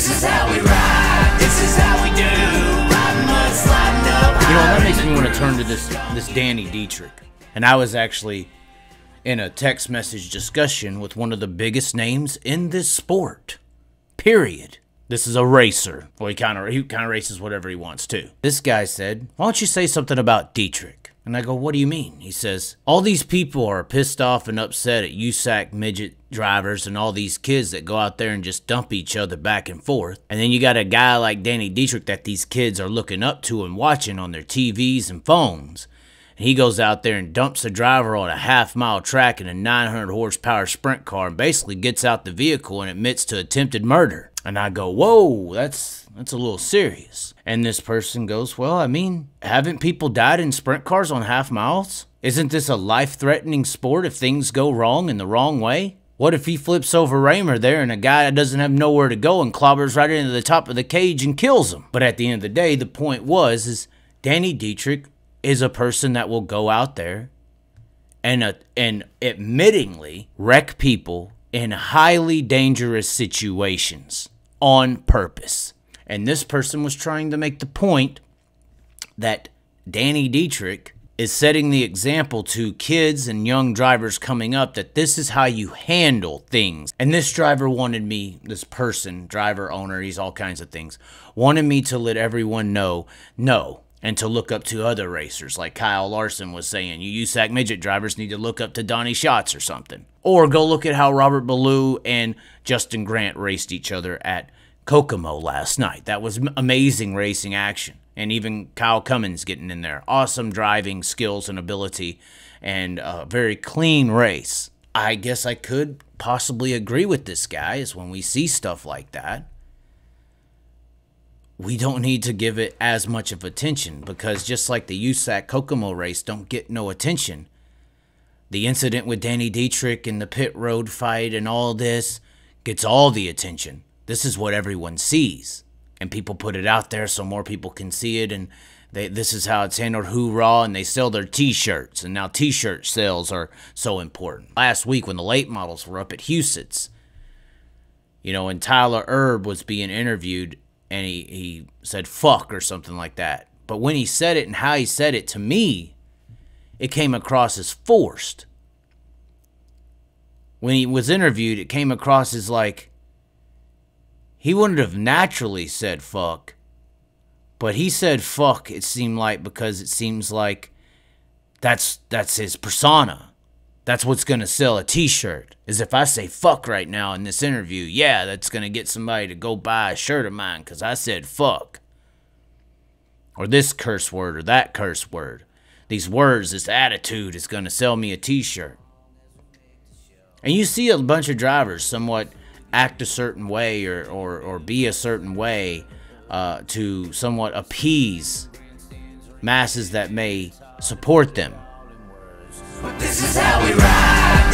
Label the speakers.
Speaker 1: This is how we ride. This is how we do. Riding mud, sliding up.
Speaker 2: You know, that makes me want to turn to this Danny Dietrich. And I was actually in a text message discussion with one of the biggest names in this sport. Period. This is a racer. Well, he kind of races whatever he wants to. This guy said, "Why don't you say something about Dietrich?" And I go, "What do you mean?" He says, "All these people are pissed off and upset at USAC midget drivers and all these kids that go out there and just dump each other back and forth. And then you got a guy like Danny Dietrich that these kids are looking up to and watching on their TVs and phones. And he goes out there and dumps a driver on a half-mile track in a 900 horsepower sprint car and basically gets out the vehicle and admits to attempted murder." And I go, "Whoa, that's a little serious." And this person goes, "Well, I mean, haven't people died in sprint cars on half miles? Isn't this a life-threatening sport if things go wrong in the wrong way? What if he flips over Rahmer there and a guy doesn't have nowhere to go and clobbers right into the top of the cage and kills him?" But at the end of the day, the point is Danny Dietrich is a person that will go out there and admittingly wreck people in highly dangerous situations on purpose. And this person was trying to make the point that Danny Dietrich is setting the example to kids and young drivers coming up that this is how you handle things. And this driver wanted me, this person, driver, owner, he's all kinds of things, wanted me to let everyone know, no, and to look up to other racers, like Kyle Larson was saying. You USAC midget drivers need to look up to Donnie Schatz or something. Or go look at how Robert Ballou and Justin Grant raced each other at Kokomo last night. That was amazing racing action. And even Kyle Cummins getting in there. Awesome driving skills and ability, and a very clean race. I guess I could possibly agree with this guy, is when we see stuff like that, we don't need to give it as much of attention, because just like the USAC Kokomo race don't get no attention, the incident with Danny Dietrich and the pit road fight and all this gets all the attention. This is what everyone sees, and people put it out there so more people can see it, and this is how it's handled, hoorah, and they sell their t-shirts, and now t-shirt sales are so important. Last week when the late models were up at Huset's, you know, and Tyler Erb was being interviewed, and he said fuck or something like that. But when he said it and how he said it, to me, it came across as forced. When he was interviewed, it came across as like he wouldn't have naturally said fuck. But he said fuck, it seemed like, because it seems like that's his persona. That's what's going to sell a t-shirt. Is if I say fuck right now in this interview, yeah, that's going to get somebody to go buy a shirt of mine because I said fuck. Or this curse word or that curse word. These words, this attitude is going to sell me a t-shirt. And you see a bunch of drivers somewhat act a certain way or be a certain way to somewhat appease masses that may support them.
Speaker 1: This is how we ride.